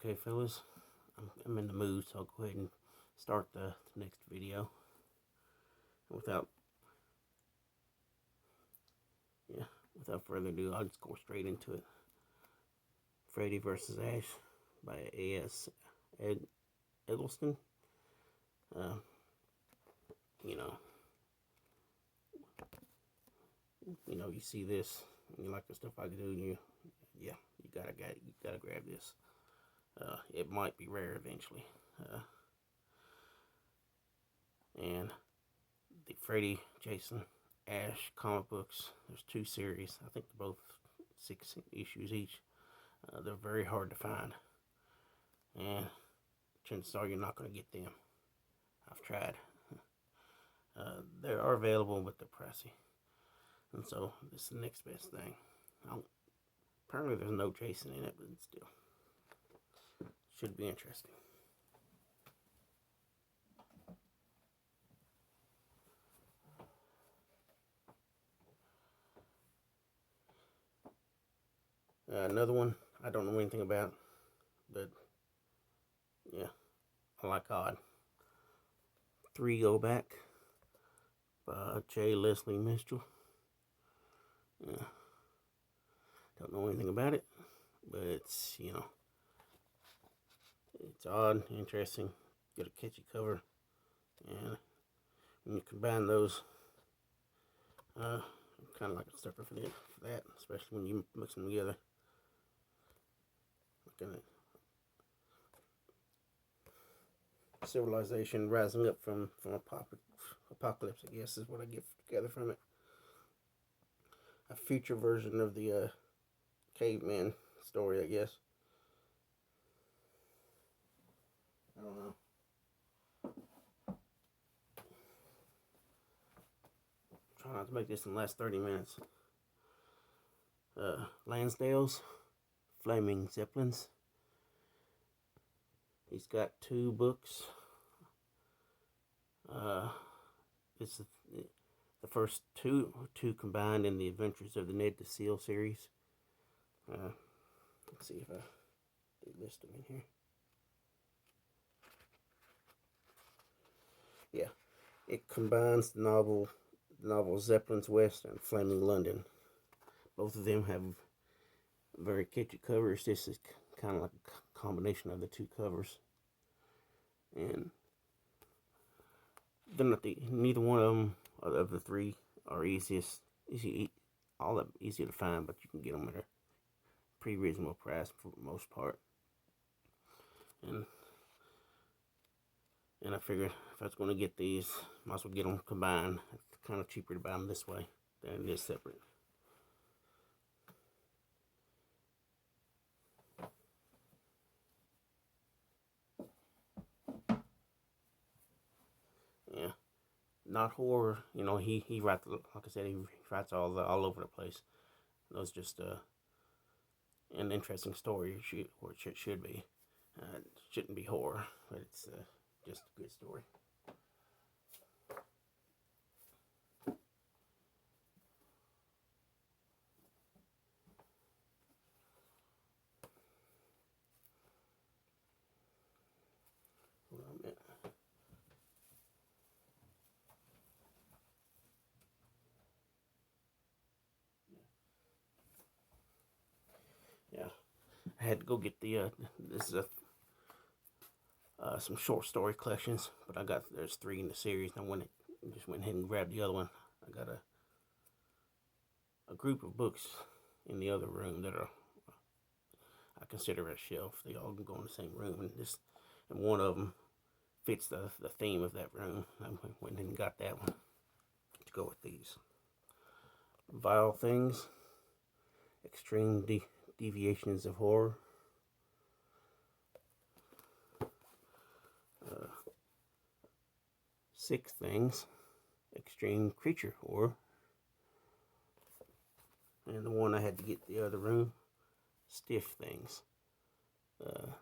Okay, fellas, I'm in the mood, so I'll go ahead and start the next video. Without, without further ado, I'll just go straight into it. Freddy vs. Ash by A.S. Eggleston. Uh, you know, you see this, and you like the stuff I do, and you gotta grab this. It might be rare eventually. And the Freddy, Jason, Ash comic books. There's 2 series. I think they're both 6 issues each. They're very hard to find, and chances are you're not going to get them. I've tried. They are available, but they're pricey, and so this is the next best thing. Apparently there's no Jason in it, but still should be interesting. Another one I don't know anything about, but yeah, I like Odd. 3 Go Back by J. Leslie Mitchell. Yeah, don't know anything about it, but it's it's odd, interesting, get a catchy cover, and when you combine those, I'm kind of like a sucker for that, especially when you mix them together. Like a civilization rising up from apocalypse, I guess, is what I get together from it. A future version of the caveman story, I guess. I don't know. Try not to make this in the last 30 minutes. Lansdale's Flaming Zeppelins. He's got 2 books. It's the first two combined in the Adventures of the Ned DeSeal series. Let's see if I list them in here. Yeah, it combines the novel Zeppelin's West and Flaming London. Both of them have very catchy covers. This is kind of like a combination of the 2 covers, and they're not neither one of them of the 3 are easy to find, but you can get them at a pretty reasonable price for the most part. And I figured if I was going to get these, might as well get them combined. It's kind of cheaper to buy them this way than it is separate. Yeah, not horror. He writes, like I said, he writes all over the place. Those just an interesting story, or it should be. It shouldn't be horror, but it's just a good story. Yeah, I had to go get the this is some short story collections, but there's 3 in the series, and I just went ahead and grabbed the other one. I got a group of books in the other room that I consider a shelf. They all go in the same room, and one of them fits the theme of that room. I went ahead and got that one to go with these. Vile Things, Extreme Deviations of Horror. Sick Things, Extreme Creature Horror. And the one I had to get the other room, Stiff Things,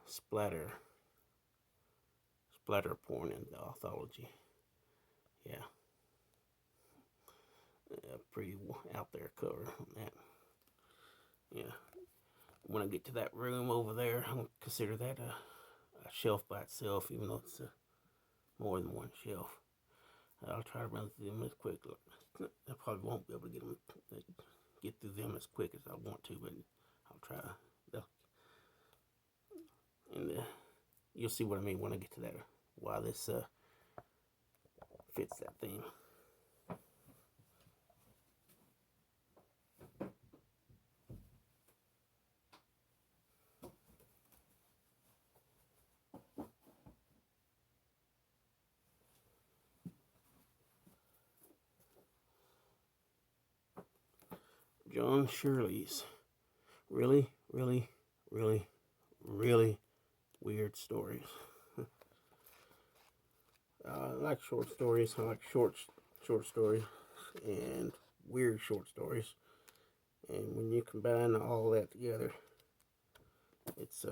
splatter porn in the anthology. Yeah, pretty out there cover on that. Yeah, when I get to that room over there, I'm gonna consider that a shelf by itself, even though it's more than one shelf. I'll try to run through them as quick. I probably won't be able to get through them as quick as I want to, but I'll try. And you'll see what I mean when I get to that. Why this fits that theme. John Shirley's really, really, really, really weird stories. I like short stories. I like short stories and weird short stories. And when you combine all that together, it's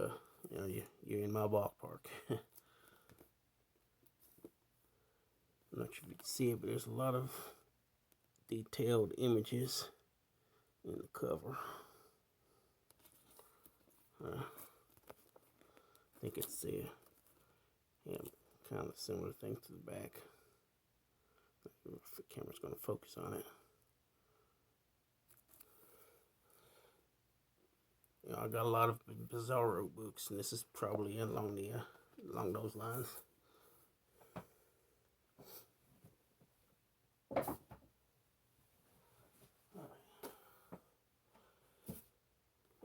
you're in my ballpark. I'm not sure if you can see it, but there's a lot of detailed images in the cover. I think it's kind of a similar thing to the back. If the camera's going to focus on it. I got a lot of Bizarro books, and this is probably along those lines.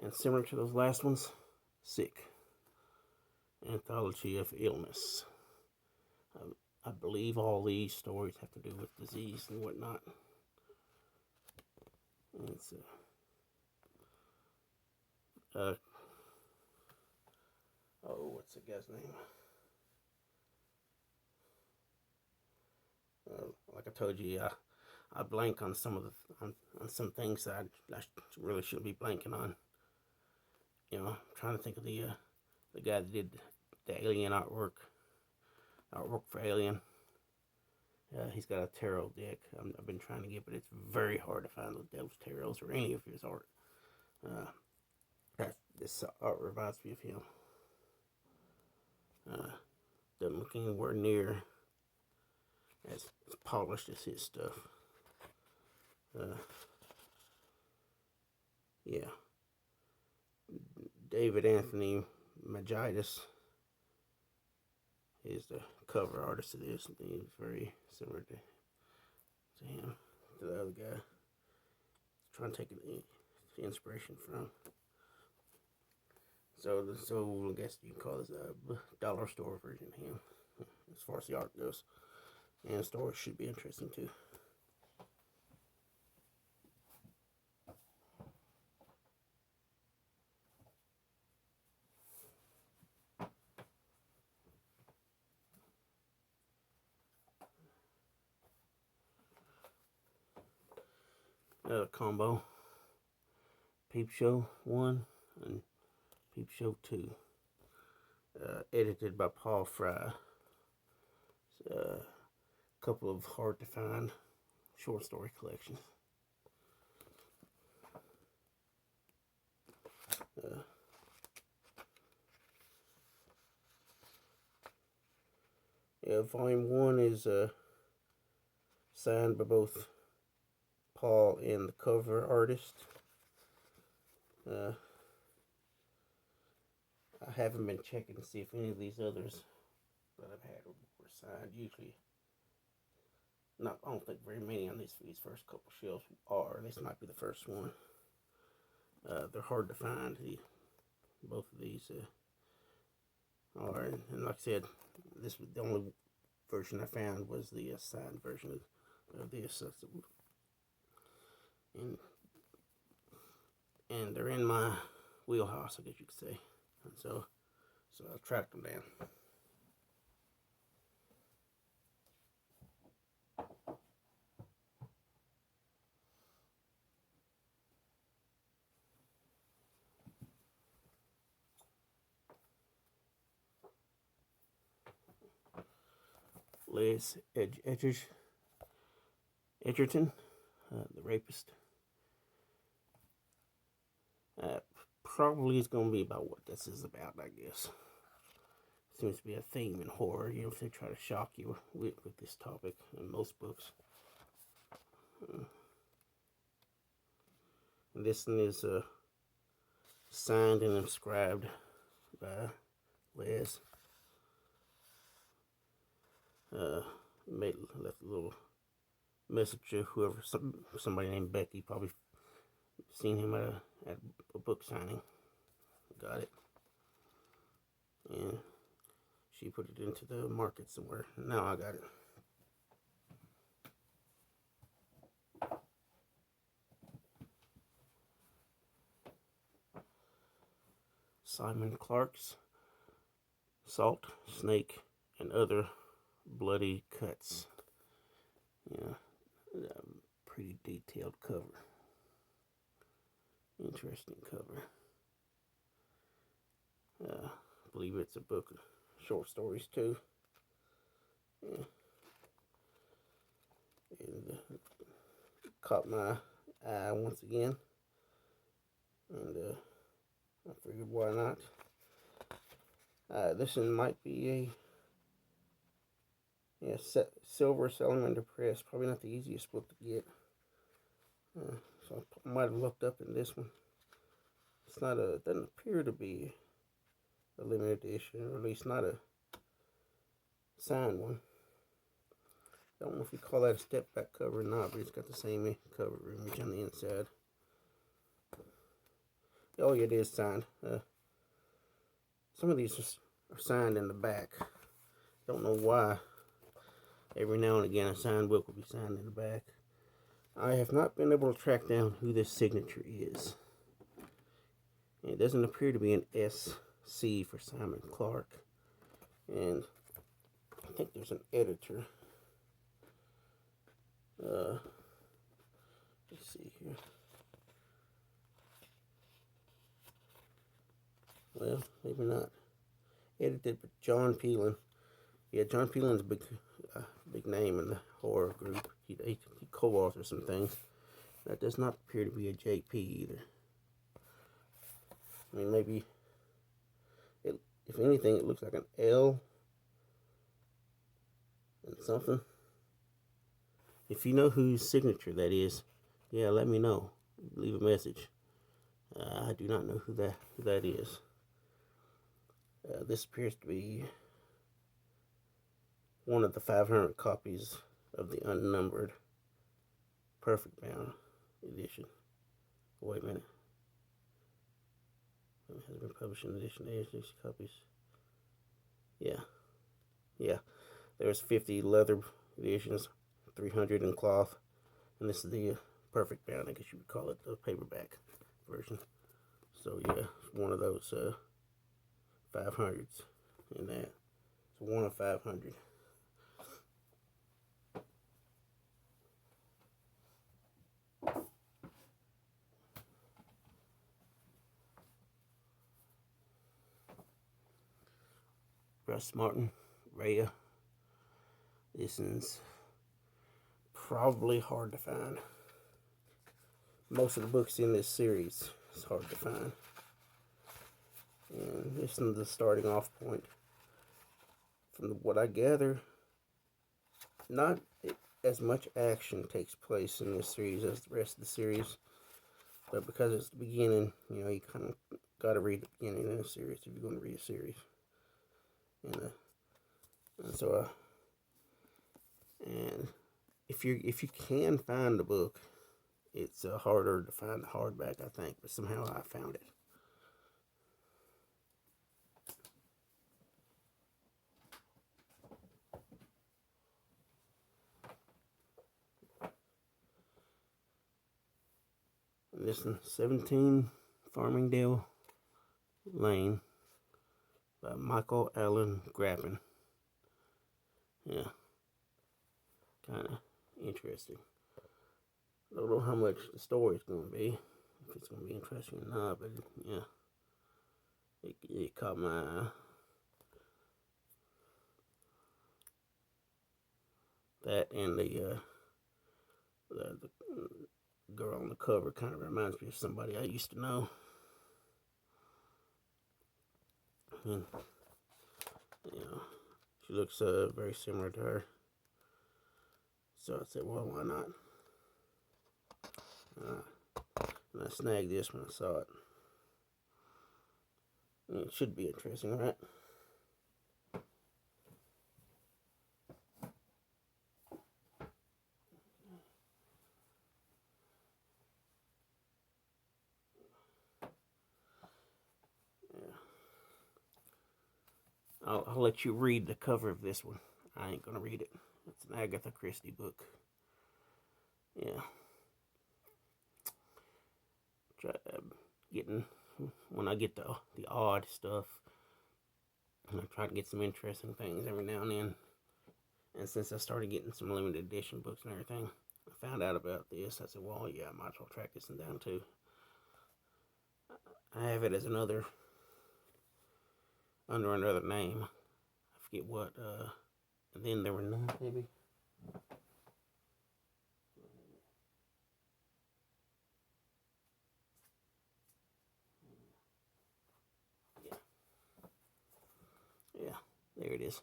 And similar to those last ones, Sick. Anthology of Illness. I believe all these stories have to do with disease and whatnot. And it's what's the guy's name? Like I told you, I blank on some of on some things that I really shouldn't be blanking on. I'm trying to think of the guy that did the Alien artwork for Alien. He's got a tarot deck I've been trying to get, but it's very hard to find those tarots or any of his art. This art reminds me of him. Doesn't look anywhere near as polished as his stuff. Yeah. David Anthony Magidis is the cover artist of this. He's very similar to him, to the other guy. Trying to take inspiration from. So I guess you can call this a dollar store version of him, as far as the art goes. And the story should be interesting too. Another combo. Peep Show 1 and Peep Show 2. Edited by Paul Fry. A couple of hard to find short story collections. Volume 1 is signed by both Paul and the cover artist. I haven't been checking to see if any of these others that I've had were signed. Usually, I don't think very many on these first couple shelves are. This might be the first one. They're hard to find. Both of these are, and like I said, this was the only version I found was the signed version of this. And they're in my wheelhouse, I guess you could say. And so I tracked them down. Les Edgerton, the rapist. probably is going to be about what this is about, I guess. Seems to be a theme in horror, you know, if they try to shock you with this topic in most books. And this one is signed and inscribed by Les. Left a little message to whoever, somebody named Becky, probably seen him at a book signing. Got it. And she put it into the market somewhere. Now I got it. Simon Clarke's Salt, Snake, and Other Bloody Cuts. Yeah, pretty detailed cover. Interesting cover. I believe it's a book of short stories too. Yeah. And caught my eye once again, and I figured why not. This one might be a Silver Salamander Press. Probably not the easiest book to get. So I might have looked up in this one. It's not it doesn't appear to be a limited edition, or at least not a signed one. I don't know if you call that a step back cover or not, but it's got the same cover image on the inside. Oh yeah, it is signed. Some of these are signed in the back. Don't know why. Every now and again a signed book will be signed in the back. I have not been able to track down who this signature is. It doesn't appear to be an SC for Simon Clarke. And I think there's an editor. Let's see here. Well, maybe not. Edited by John Pelan. Yeah, John Pelan's a big name in the horror group. He co-authored some things. That does not appear to be a JP either. I mean, maybe, if anything, it looks like an L and something. If you know whose signature that is, yeah, let me know. Leave a message. I do not know who that is. This appears to be one of the 500 copies of the unnumbered Perfect Bound edition. Wait a minute. It has been published in edition. These copies. Yeah. There's 50 leather editions, 300 in cloth, and this is the Perfect Bound. I guess you would call it the paperback version. So yeah, it's one of those 500s in that. It's one of 500. Russ Martin, Rhea. This is probably hard to find. Most of the books in this series is hard to find. And this is the starting off point. From what I gather, not as much action takes place in this series as the rest of the series. But because it's the beginning, you know, you kind of got to read the beginning of the series if you're going to read a series. And so, and if you can find the book, it's harder to find the hardback, I think. But somehow I found it. And this is 17 Farmingdale Lane by Michael Allen Grappin. Yeah, kind of interesting. I don't know how much the story is going to be, if it's going to be interesting or not, but yeah, it caught my eye. That and the girl on the cover kind of reminds me of somebody I used to know. And, you know, she looks very similar to her. So I said, well, why not? And I snagged this when I saw it. And it should be interesting, right? I'll let you read the cover of this one. I ain't gonna read it. It's an Agatha Christie book. Yeah. Try getting when I get the odd stuff, and I try to get some interesting things every now and then. And since I started getting some limited edition books and everything, I found out about this. I said, well, yeah, I might as well track this one down too. I have it as under another name. I forget what. And then there were none, maybe. Yeah. Yeah, there it is.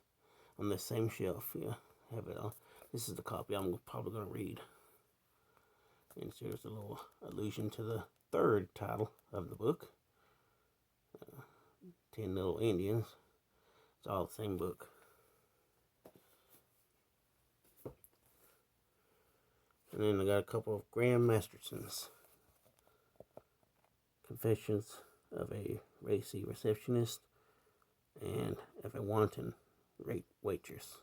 On the same shelf, yeah. Have it on. This is the copy I'm probably going to read. And so there's a little allusion to the third title of the book. 10 Little Indians. It's all the same book. And then I got a couple of Graham Masterson's. Confessions of a Racy Receptionist and of a Wanton Waitress.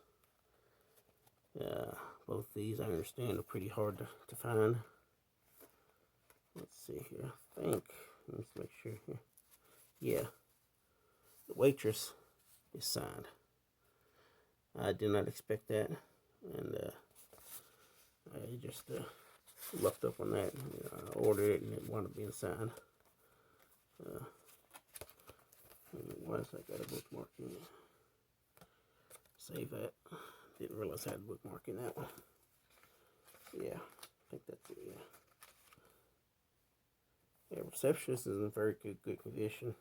Both these, I understand, are pretty hard to find. Let's see here. I think, let's make sure here. Yeah, the Waitress is signed. I did not expect that, and I just lucked up on that. I ordered it and it wound up being signed. Why has that got a bookmark in it? Save that. Didn't realize I had a bookmark in that one. Yeah, I think that's it, yeah. Yeah, Receptionist is in very good condition.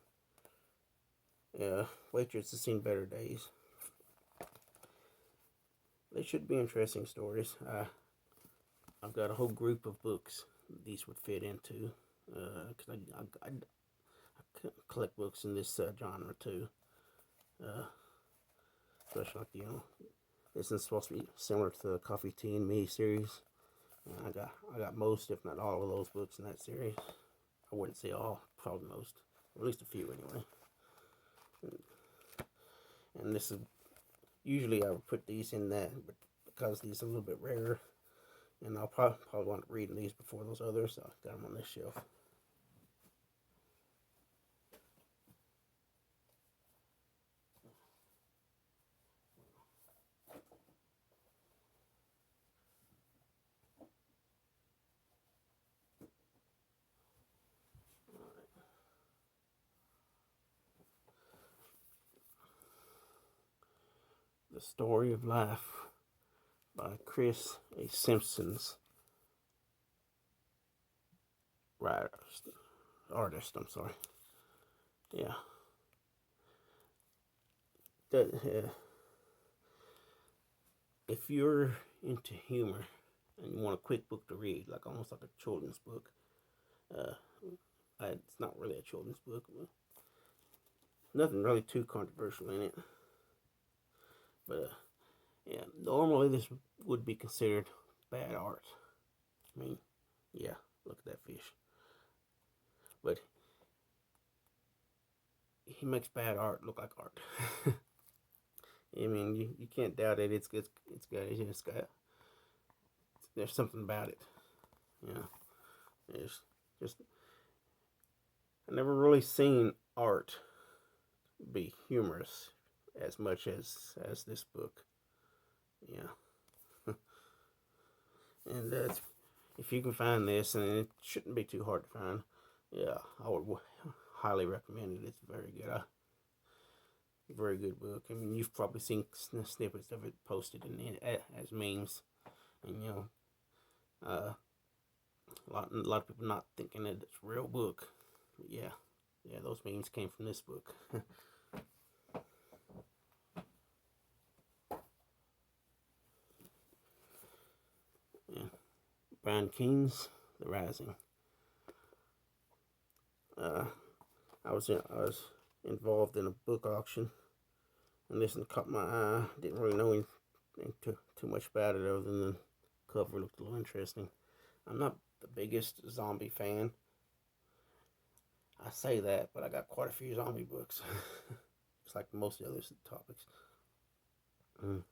Yeah, Waitress has seen better days. They should be interesting stories. I've got a whole group of books these would fit into. Because I collect books in this genre too. Especially like, this is supposed to be similar to the Coffee, Tea, and Me series. And I got most, if not all, of those books in that series. I wouldn't say all, probably most, or at least a few anyway. And this is usually I would put these in that, but because these are a little bit rarer, and I'll probably want to read these before those others, so I got them on this shelf. The Story of Life by Chris A. Simpson's artist, I'm sorry. Yeah. If you're into humor and you want a quick book to read, like almost like a children's book, it's not really a children's book, but nothing really too controversial in it. But yeah, normally this would be considered bad art. I mean, yeah, look at that fish. But he makes bad art look like art. I mean, you can't doubt it. It's good. It's got. There's something about it. It's just. I never really seen art be humorous as much as this book. Yeah. And if you can find this, and it shouldn't be too hard to find, yeah, I would highly recommend it. It's very good. Very good book. I mean, you've probably seen snippets of it posted as memes, and a lot of people not thinking that it's a real book. But yeah, those memes came from this book. Brian Keene's The Rising. I was involved in a book auction, and this one caught my eye. Didn't really know anything too much about it other than the cover looked a little interesting. I'm not the biggest zombie fan. I say that, but I got quite a few zombie books. It's like most of the other topics. And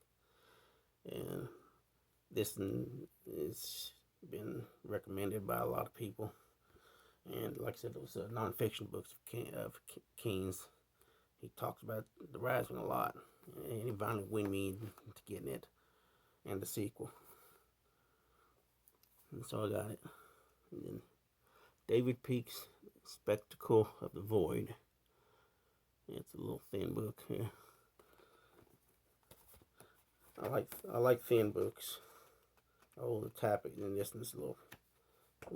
this one has been recommended by a lot of people. And like I said, it was a non-fiction books of Keene's. He talks about The Rising a lot. And he finally won me into getting it. And the sequel. And so I got it. And then David Peake's Spectacle of the Void. It's a little thin book here. I like thin books. Oh, the topic in this one's a little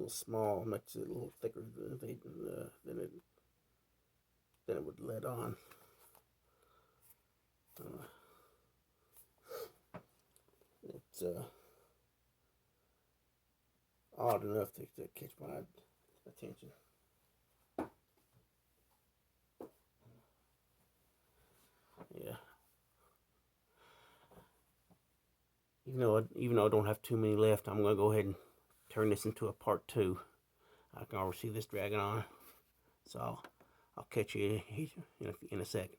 small, makes it a little thicker than it would let on. It's odd enough to catch my attention. Yeah. Even though I don't have too many left, I'm gonna go ahead and turn this into a part 2. I can already see this dragging on, so I'll catch you in a second.